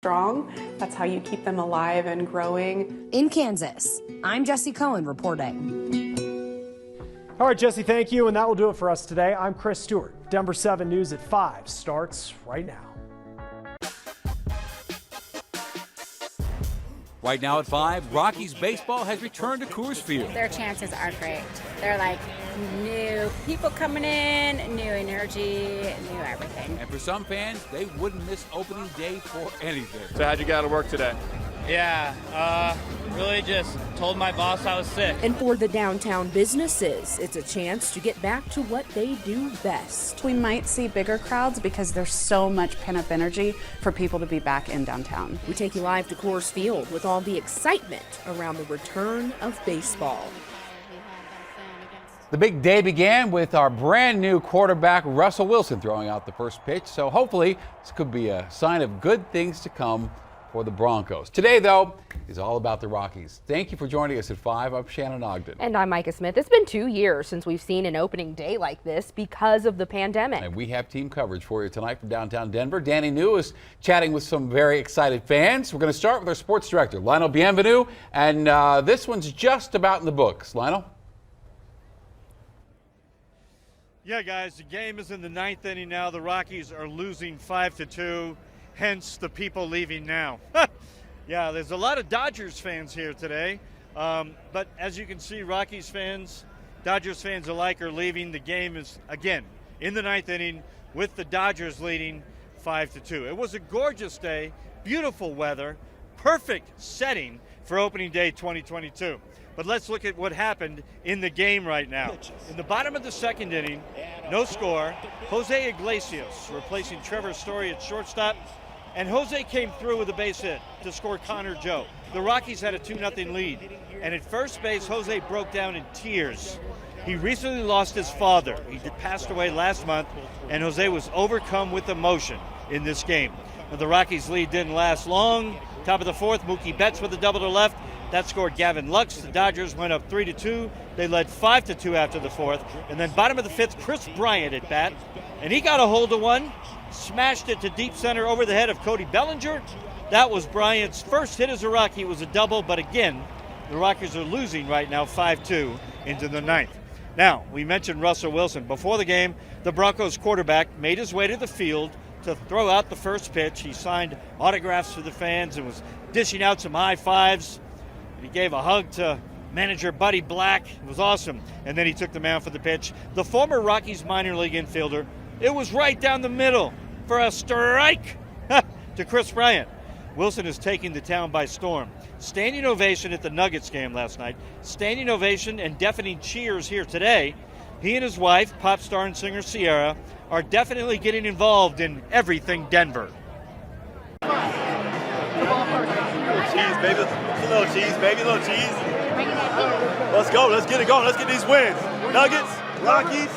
strong. That's how you keep them alive and growing. In Kansas, I'm Jesse Cohen reporting. All right, Jesse, thank you. And that will do it for us today. I'm Chris Stewart. Denver 7 News at 5 starts right now. Right now at 5, Rockies baseball has returned to Coors Field. Their chances are great. They're like new people coming in, new energy, new everything. And for some fans, they wouldn't miss opening day for anything. So how'd you get out of work today? Yeah, really just told my boss I was sick. And for the downtown businesses, it's a chance to get back to what they do best. We might see bigger crowds because there's so much pent-up energy for people to be back in downtown. We take you live to Coors Field with all the excitement around the return of baseball. The big day began with our brand new quarterback, Russell Wilson, throwing out the first pitch. So hopefully this could be a sign of good things to come for the Broncos. Today, though, is all about the Rockies. Thank you for joining us at 5. I'm Shannon Ogden. And I'm Micah Smith. It's been 2 years since we've seen an opening day like this because of the pandemic. And we have team coverage for you tonight from downtown Denver. Danny New is chatting with some very excited fans. We're going to start with our sports director, Lionel Bienvenu, and this one's just about in the books. Lionel? Yeah, guys, the game is in the 9th inning now. The Rockies are losing 5-2. Hence the people leaving now. Yeah, there's a lot of Dodgers fans here today. But as you can see, Rockies fans, Dodgers fans alike are leaving. The game is, again, in the 9th inning with the Dodgers leading 5-2. It was a gorgeous day, beautiful weather, perfect setting for opening day 2022. But let's look at what happened in the game right now. In the bottom of the 2nd inning, no score, Jose Iglesias replacing Trevor Story at shortstop. And Jose came through with a base hit to score Connor Joe. The Rockies had a 2-0 lead. And at first base, Jose broke down in tears. He recently lost his father. He passed away last month, and Jose was overcome with emotion in this game. Now, the Rockies' lead didn't last long. Top of the 4th, Mookie Betts with a double to left. That scored Gavin Lux. The Dodgers went up 3-2. They led 5-2 after the 4th. And then bottom of the 5th, Chris Bryant at bat. And he got a hold of one. Smashed it to deep center over the head of Cody Bellinger. That was Bryant's first hit as a Rocky. It was a double, but again, the Rockies are losing right now 5-2 into the 9th. Now, we mentioned Russell Wilson. Before the game, the Broncos quarterback made his way to the field to throw out the first pitch. He signed autographs for the fans and was dishing out some high fives. And he gave a hug to manager Buddy Black. It was awesome. And then he took the mound for the pitch. The former Rockies minor league infielder, it was right down the middle for a strike to Chris Bryant. Wilson is taking the town by storm. Standing ovation at the Nuggets game last night. Standing ovation and deafening cheers here today. He and his wife, pop star and singer Sierra, are definitely getting involved in everything Denver. Cheese, baby. A little cheese, baby. A little cheese. Let's go. Let's get it going. Let's get these wins. Nuggets, Rockies,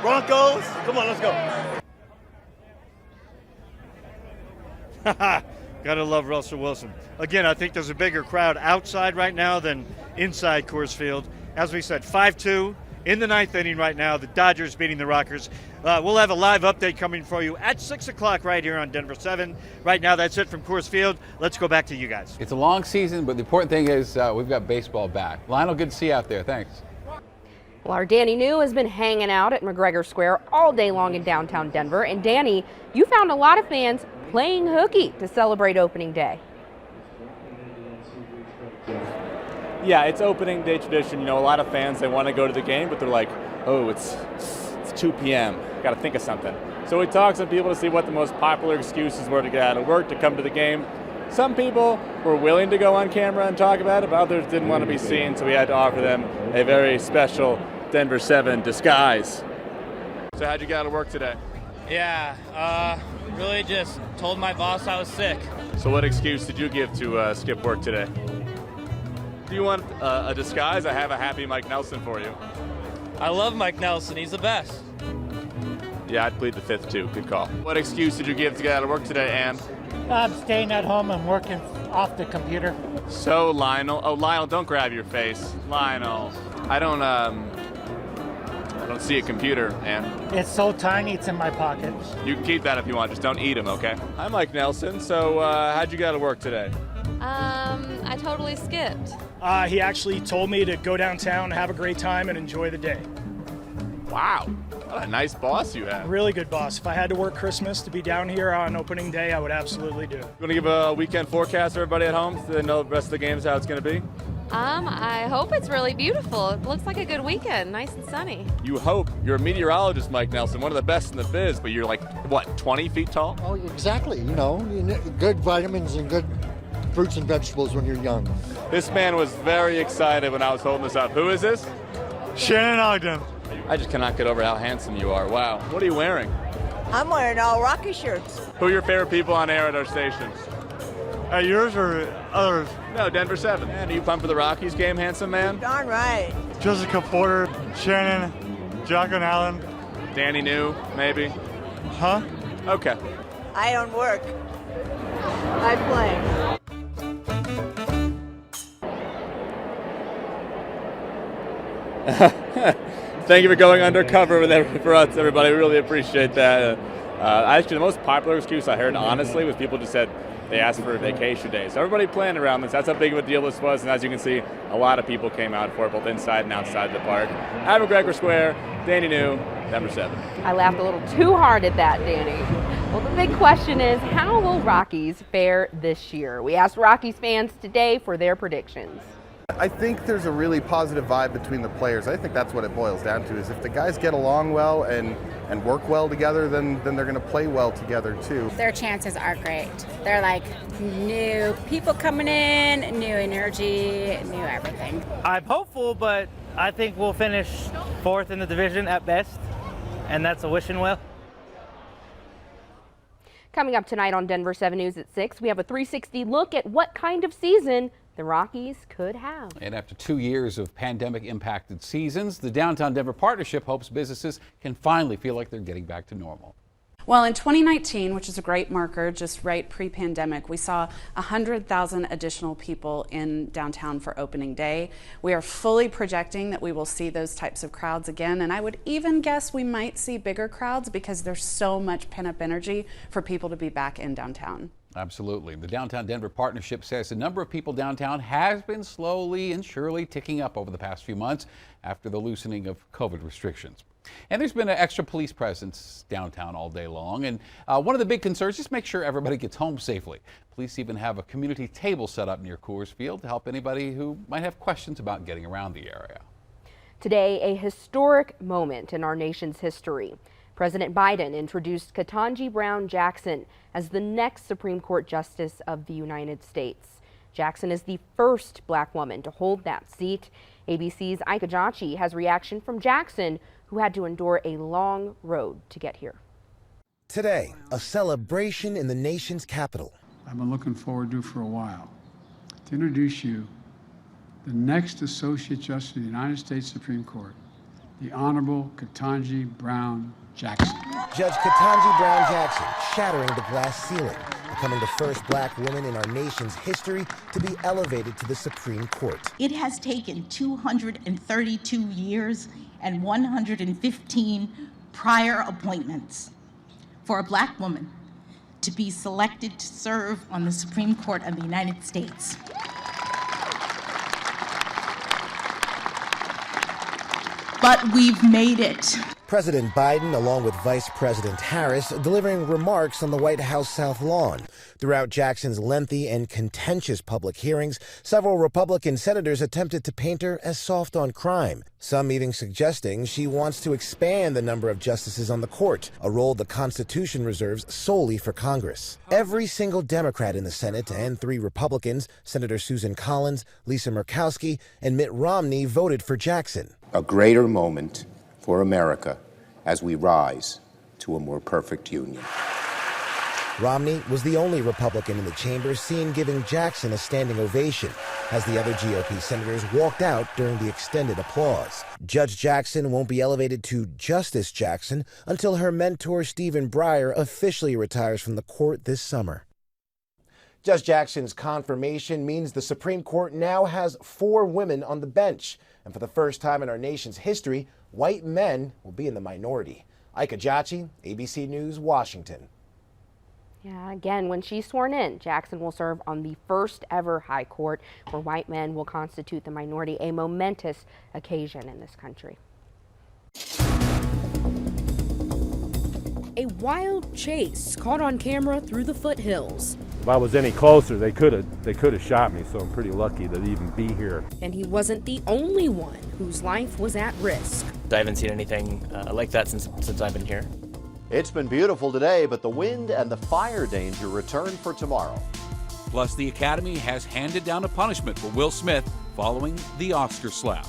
Broncos. Come on, let's go. Gotta love Russell Wilson. Again, I think there's a bigger crowd outside right now than inside Coors Field. As we said, 5-2 in the 9th inning right now. The Dodgers beating the Rockers. We'll have a live update coming for you at 6 o'clock right here on Denver 7. Right now, that's it from Coors Field. Let's go back to you guys. It's a long season, but the important thing is we've got baseball back. Lionel, good to see you out there. Thanks. Well, our Danny New has been hanging out at McGregor Square all day long in downtown Denver. And Danny, you found a lot of fans playing hooky to celebrate opening day. Yeah, it's opening day tradition. You know, a lot of fans, they want to go to the game, but they're like, oh, it's 2 p.m. Got to think of something. So we talked to some people to see what the most popular excuses were to get out of work, to come to the game. Some people were willing to go on camera and talk about it, but others didn't want to be seen, so we had to offer them a very special Denver 7 disguise. So how'd you get out of work today? Yeah, really just told my boss I was sick. So what excuse did you give to skip work today? Do you want a disguise? I have a happy Mike Nelson for you. I love Mike Nelson. He's the best. Yeah, I'd plead the 5th too. Good call. What excuse did you give to get out of work today, Ann? I'm staying at home and working off the computer. So Lionel, don't grab your face, Lionel. I don't don't see a computer, and It's so tiny, it's in my pocket. you can keep that if you want. Just don't eat them, okay? I'm Mike Nelson. So how'd you get to work today? I totally skipped. He actually told me to go downtown, have a great time, and enjoy the day. Wow, what a nice boss you have. Really good boss. If I had to work Christmas to be down here on opening day, I would absolutely do it. You want to give a weekend forecast for everybody at home so they know the rest of the games how it's going to be? I hope it's really beautiful. It looks like a good weekend, nice and sunny. You hope. You're a meteorologist, Mike Nelson, one of the best in the biz, but you're like, what, 20 feet tall? Oh, exactly. You know, good vitamins and good fruits and vegetables when you're young. This man was very excited when I was holding this up. Who is this? Shannon Ogden. I just cannot get over how handsome you are. Wow. What are you wearing? I'm wearing all Rocky shirts. Who are your favorite people on air at our station? Yours or others? No, Denver 7. Man, are you pumped for the Rockies game, handsome man? Darn right. Jessica Porter, Shannon, Jocko Allen. Danny New, maybe? Huh? Okay. I don't work. I play. Thank you for going undercover for us, everybody. We really appreciate that. Actually, the most popular excuse I heard, honestly, was people just said they asked for a vacation day. So everybody planned around this. That's how big of a deal this was. And as you can see, a lot of people came out for it, both inside and outside the park. At McGregor Square, Danny New, Denver 7. I laughed a little too hard at that, Danny. Well, the big question is, how will Rockies fare this year? We asked Rockies fans today for their predictions. I think there's a really positive vibe between the players. I think that's what it boils down to, is if the guys get along well and work well together, then they're going to play well together too. Their chances are great. They're like new people coming in, new energy, new everything. I'm hopeful, but I think we'll finish 4th in the division at best, and that's a wishing well. Coming up tonight on Denver 7 News at 6, we have a 360 look at what kind of season the Rockies could have. And after 2 years of pandemic-impacted seasons, the Downtown Denver Partnership hopes businesses can finally feel like they're getting back to normal. Well, in 2019, which is a great marker, just right pre-pandemic, we saw 100,000 additional people in downtown for opening day. We are fully projecting that we will see those types of crowds again, and I would even guess we might see bigger crowds because there's so much pent-up energy for people to be back in downtown. Absolutely. The Downtown Denver Partnership says the number of people downtown has been slowly and surely ticking up over the past few months after the loosening of COVID restrictions. And there's been an extra police presence downtown all day long. And one of the big concerns is just make sure everybody gets home safely. Police even have a community table set up near Coors Field to help anybody who might have questions about getting around the area. Today, a historic moment in our nation's history. President Biden introduced KETANJI Brown Jackson as the next Supreme Court Justice of the United States. Jackson is the first black woman to hold that seat. ABC's MICAH has reaction from Jackson, who had to endure a long road to get here. Today, a celebration in the nation's capital. I've been looking forward to for a while to introduce you the next Associate Justice of the United States Supreme Court, the Honorable KETANJI Brown Jackson. Judge KETANJI Brown Jackson shattering the glass ceiling, becoming the first black woman in our nation's history to be elevated to the Supreme Court. It has taken 232 years and 115 prior appointments for a black woman to be selected to serve on the Supreme Court of the United States. But we've made it. President Biden, along with Vice President Harris, delivering remarks on the White House South Lawn. Throughout Jackson's lengthy and contentious public hearings, several Republican senators attempted to paint her as soft on crime, some even suggesting she wants to expand the number of justices on the court, a role the Constitution reserves solely for Congress. Every single Democrat in the Senate and 3 Republicans, Senator Susan Collins, Lisa Murkowski, and Mitt Romney, voted for Jackson. A greater moment for America as we rise to a more perfect union. Romney was the only Republican in the chamber seen giving Jackson a standing ovation as the other GOP senators walked out during the extended applause. Judge Jackson won't be elevated to Justice Jackson until her mentor Stephen Breyer officially retires from the court this summer. Judge Jackson's confirmation means the Supreme Court now has 4 women on the bench. And for the first time in our nation's history, white men will be in the minority. MICAH, ABC News, Washington. Yeah, again, when she's sworn in, Jackson will serve on the first ever high court where white men will constitute the minority, a momentous occasion in this country. A wild chase caught on camera through the foothills. If I was any closer, they could have shot me, so I'm pretty lucky to even be here. And he wasn't the only one whose life was at risk. I haven't seen anything like that since I've been here. It's been beautiful today, but the wind and the fire danger return for tomorrow. Plus, the Academy has handed down a punishment for Will Smith following the Oscar slap.